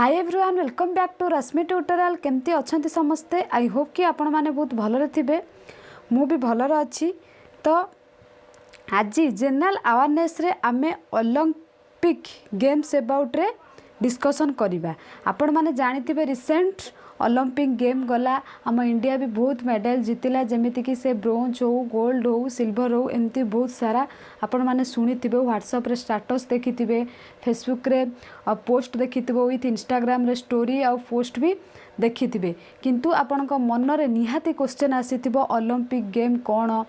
Hi everyone welcome back to Rashmi tutorial केमती अच्छा समस्ते आई होप कि आपण मैंने बहुत भलरे थे मु भी भलर अच्छी। तो आज जनरल अवेयरनेस रे आमे ओलंपिक गेम्स अबाउट रे डिस्कसन करवा। आपण मैंने जानी रिसेंट ओलंपिक गेम गला आम इंडिया भी बहुत मेडल जीतिला जमीती कि से ब्रोंज हो गोल्ड हो सिल्वर हो एमती बहुत सारा आपण मैंने शुणी व्हाट्सएप रे स्टेटस देखी फेसबुक रे पोस्ट देखी विथ इंस्टाग्राम रे स्टोरी आ पोस्ट भी देखी किंतु आपण मन रे निहाती क्वेश्चन आसीथिबो ओलंपिक गेम कौन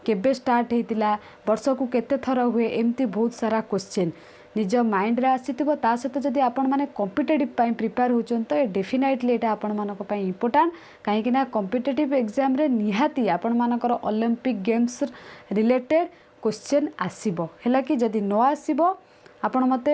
केबे स्टार्ट होता वर्ष को केते थर हुए एमती बहुत सारा क्वेश्चन निज माइंड रे आसीथिबो। ता सहित जदि आपण माने कॉम्पिटिटिव पाई प्रिपेयर होचन तो डेफिनेटली एटा आपण मानक पाई इंपोर्टेंट कहीं ना कॉम्पिटिटिव एग्जाम रे निहाती आपण मानकर ओलंपिक गेम्स रिलेटेड क्वेश्चन आसीबो हैला कि जदि न आसीबो आपण मते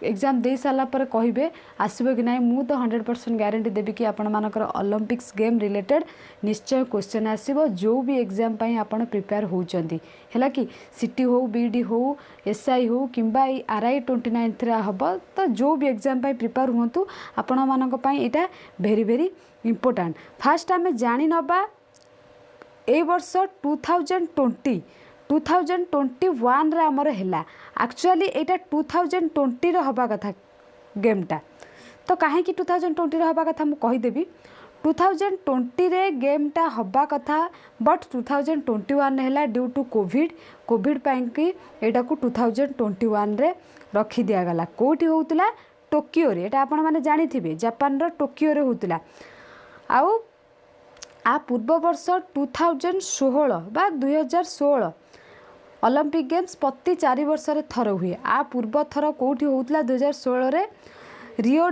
एग्जाम दे साला पर कहिबे आसीबो कि नाही मु तो 100% गारंटी देबी कि आपण मानकर ओलंपिक्स गेम रिलेटेड निश्चय क्वेश्चन आसीबो जो भी एग्जाम पाई आपण प्रिपेयर होचंदी हैला कि सिटी हो बीडी हो एसआई हो किंबा आरआई 29 रे हबो तो जो भी एग्जाम पाई प्रिपेयर हुंतु आपण मानक पाई एटा वेरी वेरी इंपोर्टेंट। फास्ट आमे जानि नबा ए वर्ष 2021 रे आमर हैला एक्चुअली एटा 2020 रे हबा कथा गेमटा तो कहीं 2020 रे हबा कथा मु कहि देबी 2020 रे गेमटा हबा कथा बट 2021 हैला ड्यू टू कोविड पाई कि एटा को 2021 रे रखी दिया गला। कोठी होउतला टोकियो रे एटा आपण माने जानि थिबे जापान रो टोकियो रे होउतला आउ आ पूर्व वर्ष 2016 बा 2016 ओलंपिक गेम्स प्रति 4 वर्ष रे थर हुए। आ पूर्व थर कोठी होउतला 2016 रे रियो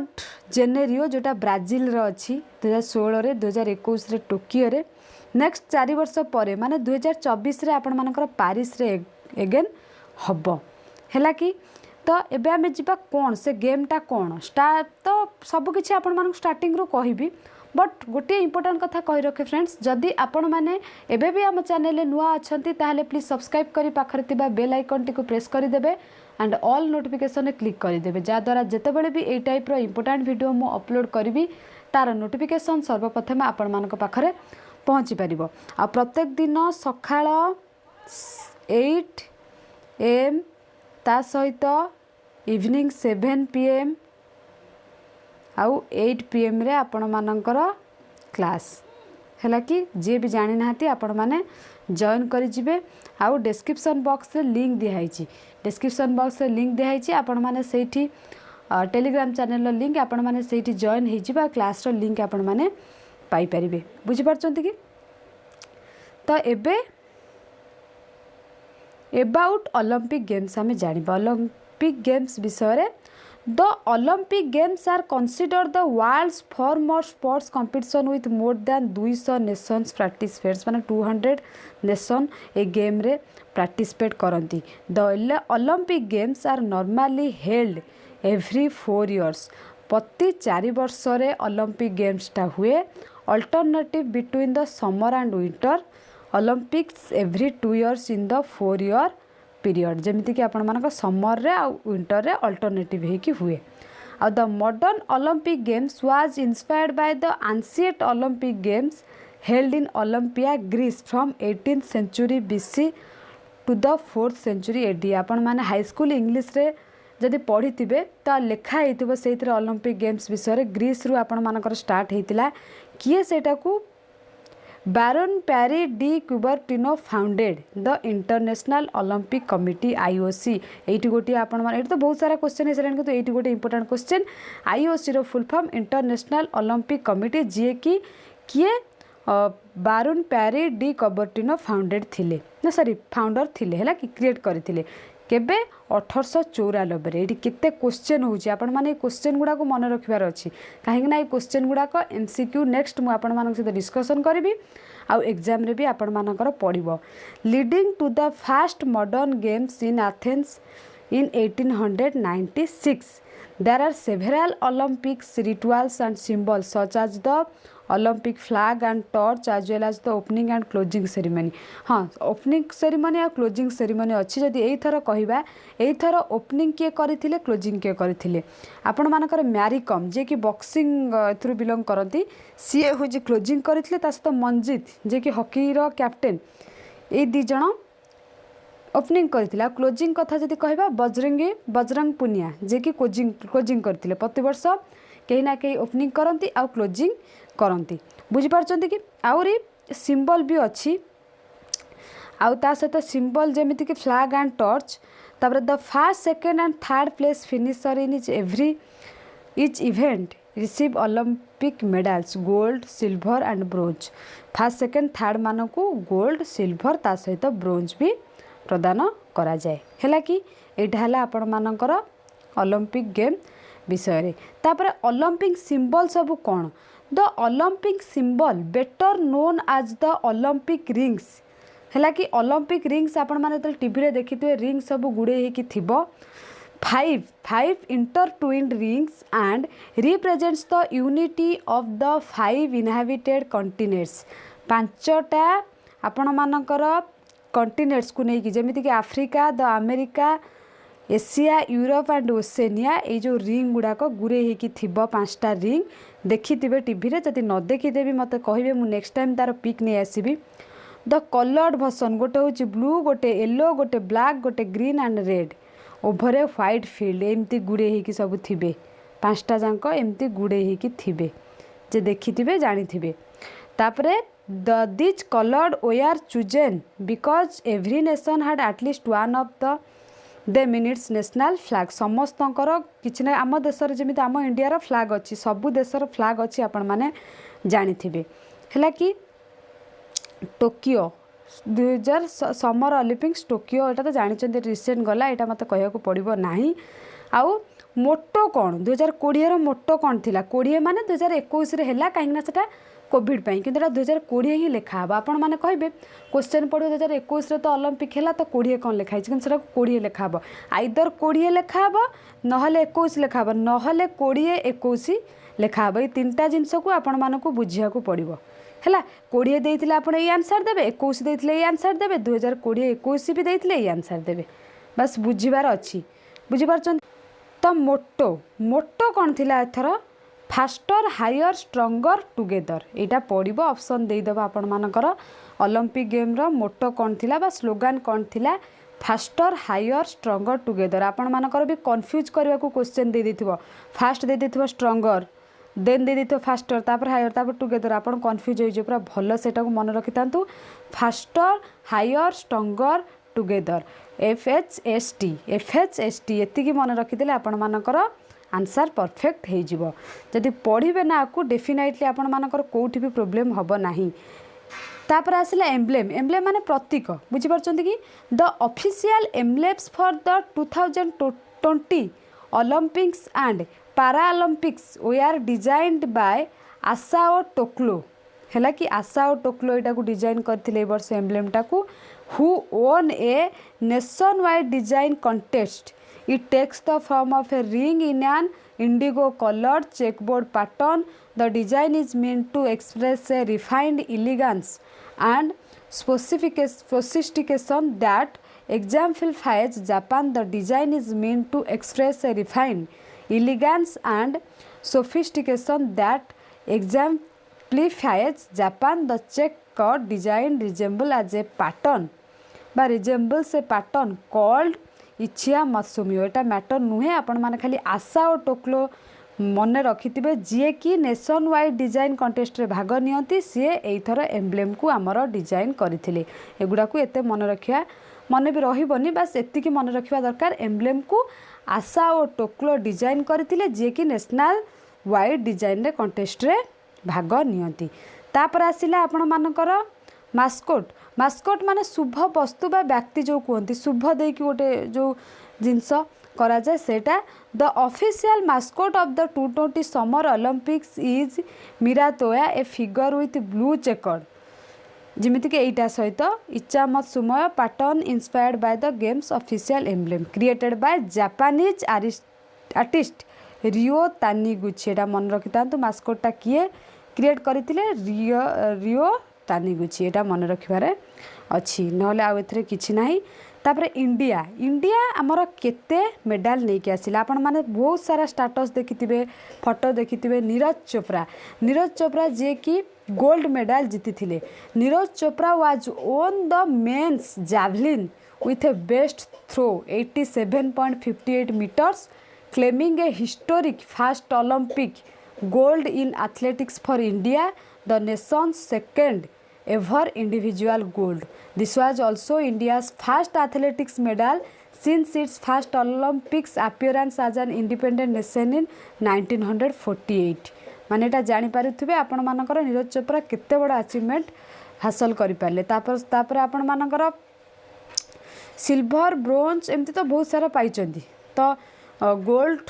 जेनेरियो जोटा ब्राजिल रे अछि 2016 रे 2021 रे टोकियो रे नेक्स्ट 4 वर्ष पर माने 2024 रे आपण मानकर पेरिस रे एगेन हबो हैला कि तो एबे आमे जिबा कोन से गेमटा कोन स्टार्ट तो सब किछि आपण मानक स्टार्टिंग रो कहिबी बट गोटे इंपोर्टेंट कथा कहि रखे फ्रेंड्स जदि आपण माने एबे भी आम चैनल रे नुआ अछंती ताहले प्लीज सब्सक्राइब करी पाखरे तिबा बेल आइकन टी को प्रेस करि देबे एंड ऑल नोटिफिकेशन रे क्लिक करि देबे जा द्वारा जेते बेले भी ए टाइप रो इंपोर्टेंट वीडियो मु अपलोड करबी तार नोटिफिकेशन सर्वप्रथम आपण मानक पाखरे पहुंची परिबो। आ प्रत्येक दिन सखाळ 8 AM ता सहित इवनिंग 7 PM आउ 8 PM रे आपण मानकर क्लास हैला कि जे भी जानि नाहती आपण माने जॉइन करि जिवे। आउ डिस्क्रिप्शन बॉक्स रे लिंक दिहाइची डिस्क्रिप्शन बॉक्स रे लिंक दिहाइची आपण माने सेठी टेलीग्राम चैनल रो लिंक आपण माने सेठी जॉइन हे जिबा क्लास रो लिंक आपण माने पाई परिबे बुझि परचंती कि। तो एबे अबाउट ओलंपिक गेम्स हमें जानिबा ओलंपिक गेम्स विषय रे The Olympic Games are considered the world's foremost sports competition with more than 200 nations participants माने 200 nation ए गेम रे participate करंती। The Olympic Games are normally held every 4 years प्रति 4 वर्ष रे Olympic games टा हुए alternative between the summer and winter Olympics every 2 years in the 4 year period जमीती कि आपण मानक समर रे आ विंटर रे अल्टरनेटिव हे कि हुए। Ah the modern Olympic games was inspired by the ancient Olympic games held in Olympia Greece from 18th century BC to the 4th century AD। आपण माने हाई स्कूल इंग्लिश रे जदि पढ़ी थिबे त लेखा हेतिबो सेइतरे ओलंपिक गेम्स विषय रे ग्रीस रु आपण मानकर स्टार्ट हेतिला किए सेटा को baron Pierre de Coubertin founded the International Olympic Committee IOC। एटी गोटी आपण मान एटी तो बहुत सारा क्वेश्चन है सेरन तो एटी गोटे इंपोर्टेंट क्वेश्चन IOC रो full form International Olympic Committee जे कि किए बैरन पैरी डी क्यूबर्टिनो फाउंडेड थिले ना सॉरी फाउंडर थिले हैला कि क्रिएट करथिले केबे 1894 रे एटी केते क्वेश्चन होउची आपण माने क्वेश्चन गुडा को मन रखिबार अछि काहे ना ए क्वेश्चन गुडा को MCQ नेक्स्ट मु आपण मानक से डिस्कशन करबी आ एग्जाम रे भी आपण मानकर पड़िबो। Leading to the first modern games in Athens in 1896 there are several Olympics rituals and symbols such as the Olympic flag and torch as well as the opening and closing ceremony. हाँ opening ceremony और closing ceremony अच्छी जदि यही थर कहवा यही थर opening किए करथिले closing किए करथिले आपण मानकर मैरी कम जे कि बॉक्सिंग थ्रू बिलोंग करती सी हूँ क्लोजिंग करथिले ता सहित मंजित जे कि हॉकी रो कैप्टेन ये दी जण ओपनिंग करथिला क्लोजिंग कथा जदि कहबा बजरंग पुनिया जे कि क्लोजिंग करथिले प्रति वर्ष कहीं ना कहीं ओपनिंग करती आउ क्लोजिंग करती बुझी पारछंती कि आउरी सिंबल भी अच्छी आउ ता सहित सिंबल जेमिति कि फ्लैग एंड टॉर्च तापर the first second and third place finisher in each event receive Olympic medals gold silver and bronze first second third मान को गोल्ड सिल्वर ता सहित ब्रोंज भी प्रदान करा जाए हैला कि एटा हला आपण मानकर ओलंपिक गेम विषय रे तापर ओलंपिक सिंबल सब कौन the Olympic symbol better known as the Olympic rings हैला कि ओलंपिक रिंग्स आपण माने त टीवी रे देखिथिबे रिंग सब गुडे हे कि थिबो five intertwined rings and represents the unity of the 5 inhabited continents पांचटा आपण मानकर कॉन्टिनेंट्स को नहीं कि जेमिति कि Africa the America Asia Europe and Oceania ये जो रिंग गुड़ाक गुरे होकि थिबो 5टा रिंग देखिथिबे टीवी रे जदि न देखिदेबी मते कहिबे मु नेक्स्ट टाइम तार पिक नहीं आसीबी द कलर्ड वर्सन गोटे होची ब्लू गोटे येलो गोटे ब्लैक गोटे green and red over a white field एमती गुड़े होकि सब थिबे 5टा जांक एमती गुड़े होकि थिबे जे देखिथिबे जानिथिबे तापरे this coloured were chosen because every nation had at least one of the minutes national flag समस्तंकर किछि ना आम देशर जमी आम इंडिया फ्लैग अच्छी सबु देशर फ्लैग अच्छी आपण माने जानिथिबे हैला कि टोकियो 2000 समर ओलंपिक्स टोकियो एटा तो जानिछन्ते रिसेंट गला एटा मते कहया को पड़िबो नाही आउ मोटो कौन 2020 रो मोटो कौन थिला 20 माने 2021 रे हैला काहे ना सेटा कोविड पाई किंतु 2020 ही लिखा हम आपण मैंने कहे क्वेश्चन पढ़ो 2021 तो ओलंपिक है तो 20 कौन लिखाई कि 20 लिखा हम आइदर 20 लिखा हम ना 21 लिखा हम ना 20 21 लिखा हम ये 3टा जिनस को आपण मानक बुझा पड़ो है 20 देते आप आंसर देवे 21 देते ये आंसर देवे 2020 21 भी देते ये आंसर देवे बस बुझीबार अच्छी बुझीपार तो मोटो कौन थी एथर फास्टर हायर स्ट्रंगर टुगेदर यहाँ पड़ो ऑप्शन देदेबा आपण मानकर ओलंपिक गेम रो मोटो कौन थिला बा स्लोगान कौन थिला फास्टर हायर स्ट्रंगर टुगेदर आपण मानकर भी कंफ्यूज करने को क्वेश्चन दे देथिबो फास्ट दे देथिबो स्ट्रंगर देन दे देथिबो फास्टर तापर हायर तापर टुगेदर आपण कंफ्यूज हो पूरा भल सेटा को मन रखि तांतु faster higher stronger together FHST एतिकी मन रखिदेले आपण मानकर आंसर परफेक्ट हो जिवो जदि पढ़िबे ना आपको डेफिनेटली आपण मानकर कोठी भी प्रॉब्लम हबो नाही तापर आसिला एम्ब्लेम माने प्रतीक बुझी पारछन्ती कि the official emblems for the 2020 Olympics and Paralympics were designed by Asao Tokolo हैला कि आसाओ टोक्लो एटा को डिजाइन करथिले वर्ष एम्ब्लेमटा को who own a nation wide design contest It takes the form of a ring in an indigo colored checkboard pattern. The design is meant to express a refined elegance and sophistication that exemplifies Japan. The design is meant to express a refined elegance and sophistication that exemplifies Japan. The checkered design resembles a pattern called इच्छिया मत्सुमियो Etah matter नुहे आपण माने खाली आशा और टोक्लो मन रखिथिबे जे कि nation wide design contest रे भाग नियंती सी एथर emblem को आमर डिजाइन करथिले एगुडा को एते मन रखिया मन भी रहिबनी बस एतिकी मन रखिबा दरकार एम्ब्लेम को आशा और टोक्लो डिजाइन करथिले जे कि नेशनल वाइड डिजाइन रे कंटेस्ट रे भाग नियंती तापर आसिला आपण मानकर मास्कोट माने शुभ वस्तु बा व्यक्ति जो कहते शुभ दे कि गोटे जो जिनस करा जाए सेटा the official mascot of the 2020 summer Olympics is Miraitowa a figure with blue checkered जिमिति कि एटा सहित इच्छा मत सुमय pattern inspired by the games official emblem created by Japanese artist Ryo Taniguchi एटा मन रखिता मास्कोटा किए क्रिएट करथिले रियो तानिगुची एटा मन रखिबारे अच्छी नहले आउ एथरे किछि नाही। तापर इंडिया इंडिया आमर केते मेडल नहीं के आसिला आपण माने बहुत सारा स्टेटस देखिथिबे फोटो देखिथिबे नीरज चोपड़ा जे कि गोल्ड मेडल जीति थिले। Neeraj Chopra was on the men's javelin with a best throw 87.58 meters, claiming a historic first Olympic gold in athletics for India, the nation's second ever individual gold. This was also India's first athletics medal since its first Olympics appearance as an independent nation in 1948. माने एटा जानि पारुथिबे आपण मानकर नीरज चोपड़ा केते बड़ achievement हासिल करि पारले। तापर आपण मानकर सिल्वर ब्रोंज एमती तो बहुत सारा पाई तो गोल्ड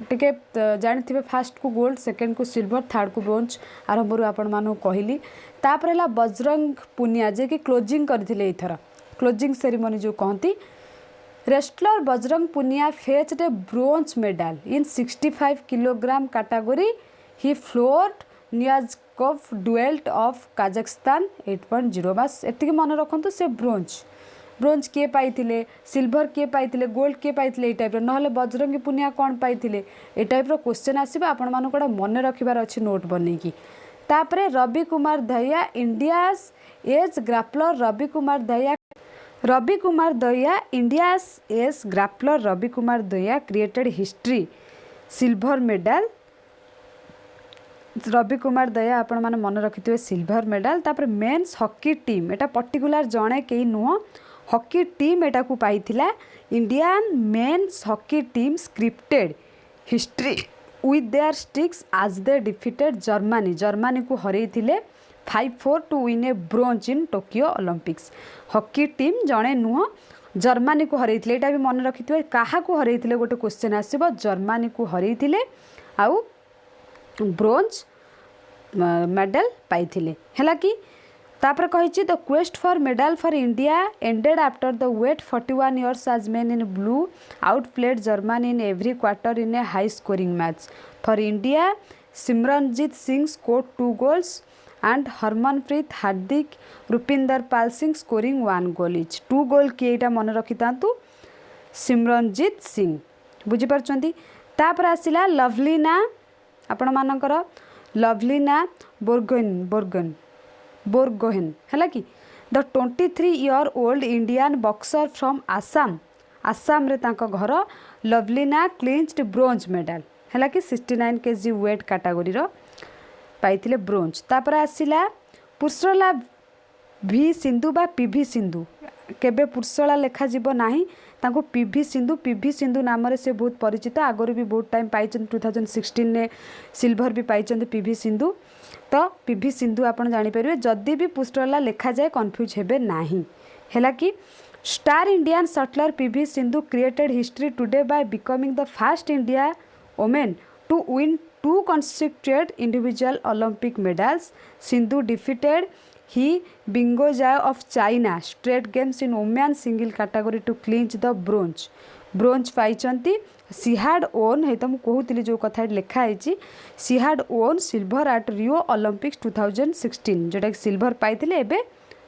टिके जानी फास्ट को गोल्ड सेकंड को सिल्वर थर्ड को ब्रोंज आरंभ आपण मानू कहली। तापर है बजरंग पुनिया जे कि क्लोजिंग करथिले एथरा क्लोजिंग सेरेमनी जो कहती। Wrestler Bajrang Punia fetched a bronze medal in 65 kilogram category. He floored Niyazbekov Daulet of Kazakhstan 8.0 बस एतिक मन रखु से ब्रोंज किए पाइथिले सिल्वर किए पाइथिले गोल्ड किए पाइथिले ए टाइप नहले बजरंगी पुनिया कौन पाइथिले ए टाइप क्वेश्चन आसीबा आपण मानु कोडा मन रखिबार अछि नोट बनेकी। तापरे Ravi Kumar Dahiya India's ace grappler Ravi Kumar Dahiya India's ace grappler Ravi Kumar Dahiya created history silver medal. Ravi Kumar Dahiya आपण माने मन रखिथिबे सिल्वर मेडल। तापर मेंस हॉकी टीम एटा पर्टिकुलर जणे केही नुह हॉकी टीम एटा को पाइथिला। Indian men's hockey team scripted history with their sticks as they defeated Germany को हरैथिले 5-4 to win a bronze in Tokyo Olympics. Hockey team जणे नुह जर्मनी को हरैथिले एटा भी मन रखिथिबे काहा को हरैथिले गोटे क्वेश्चन आसीबो जर्मनी को हरैथिले आउ ब्रोंज मेडल पाइथिले हैला कि। तापर कहिछि the quest for medal for India ended after the wait 41 years as men in blue outplayed Germany in every quarter in a high scoring match. For India, Simranjit Singh scored 2 goals and Harmanpreet Hardik Rupinder Pal Singh scoring 1 goal each. 2 goal किए एटा मन रखितांतु सिमरनजीत सिंह बुझी पारछंती। तापर आसिला लवलीना आपण मानकर लवलीना बोरगोहेन है कि the 23-year-old Indian boxer from Assam रे तांको घर लवलीना क्लिंच्ड ब्रोंज मेडल है कि 69 kg वेट कैटेगरी रो पाइथिले ब्रोंज। तापर आसिला पुरुषला भी सिंधु बा पीवी सिंधु केबे पुरुषला लेखा जीव नाही तांको पीवी सिंधु नाम से बहुत परिचित आगुरी भी बहुत टाइम पाई 2016 ने सिल्वर भी पाई पीवी सिंधु। तो पीवी सिंधु आपण जानि परिबे जदि भी पुष्टला लेखा जाए कन्फ्यूज हेबे नाही हैला कि star Indian shuttler PV Sindhu created history today by becoming the first India women to win 2 consecutive individual Olympic medals. Sindhu defeated He Bingojia of China straight games in women single category to clinch the bronze. Bronze पाइचंती। She had won है तो मुझे कहूली जो कथा लिखाई she had won silver at Rio Olympics 2016 जोटा कि सिल्वर पाइले एबे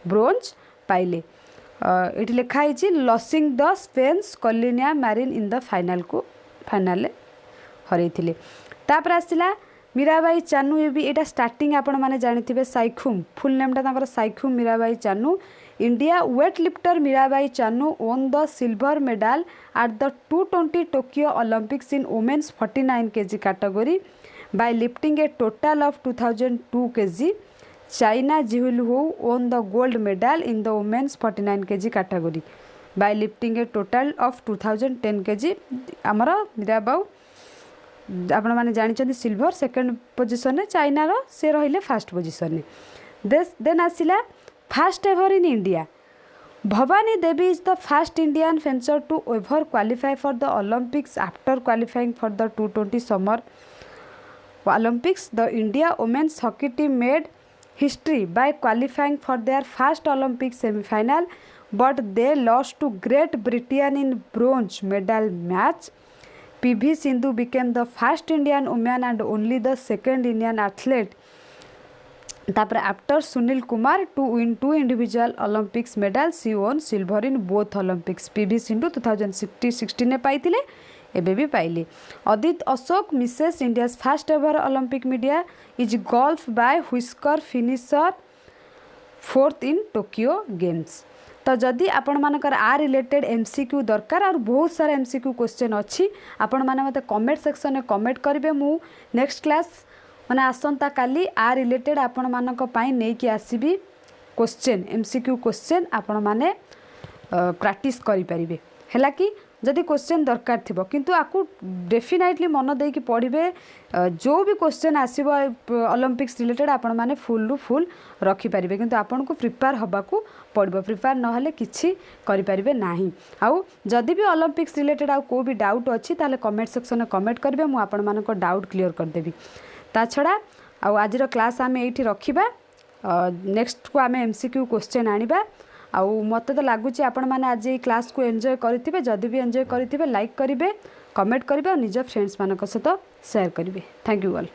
ब्रोंज पाइले। ये लिखाई losing the Spain's Carolina Marin in the final हरैथिले। तापर आसला मीराबाई चानू ये भी एटा स्टार्टिंग आपण माने जानिथिबे साइखुम फुल नेमटा तांकर Saikhom Mirabai Chanu. India weightlifter Mirabai Chanu won the silver medal at the 220 Tokyo Olympics in women's 49 kg category by lifting a total of 2002 kg. China Jiulu won the gold medal in the women's 49 kg category by lifting a total of 2010 kg. आमर मीराबाऊ आपण माने जानिछन्ती silver second position रे China रो से रहिले first position रे। Then आसिला first ever in India Bhavani Devi is the first Indian fencer to ever qualify for the Olympics after qualifying for the 220 Summer Olympics. The India women's hockey team made history by qualifying for their first Olympic semi-final, but they lost to Great Britain in bronze medal match. PV Sindhu became the first Indian woman and only the second Indian athlete तापर after Sunil Kumar to win 2 individual Olympics medal she won silver in both Olympics PV Sindhu 2016 पाइथिले एबे भी पाइले। Aditi Ashok misses India first ever Olympic medal is golf by whisker finisher 4th in Tokyo games. तो जदि आपण मानकर आ related MCQ दरकार और बहुत सारा एमसीक्यू क्वेश्चन अच्छी आपण माने मते कमेंट सेक्शन में कमेंट करेंगे। मु नेक्स्ट क्लास माने आसंता काली आ रिलेटेड आपण मानक पई नै कि आसीबी क्वेश्चन एमसीक्यू क्वेश्चन आपण माने प्रैक्टिस करि परिबे हैला कि जदि क्वेश्चन दरकार थिबो किंतु आकु डेफिनेटली मन दे कि पढ़िबे। जो भी क्वेश्चन आसीबो ओलंपिक्स रिलेटेड आपण माने फुल रु फुल रखि परिबे किंतु आपण को प्रिपेयर हबाकू पड़बो। प्रिपेयर न हले किछि करि परिबे नाही। आउ जदि भी ओलंपिक्स रिलेटेड आउ को भी डाउट अछि ताले कमेंट सेक्शन में कमेंट करबे मु आपण मानको डाउट क्लियर कर देबी। ता छड़ा आउ आजिर क्लास आमे एठी रखिबा नेक्स्ट को आमे एमसीक्यू क्वेश्चन आनिबा। आउ मते तो लगुच आपण मैंने आज ये क्लास को एंजॉय करेंगे। जदि भी एंजॉय करेंगे लाइक करेंगे कमेंट करेंगे और निज फ्रेंड्स मान सहित शेयर करेंगे। Thank you all.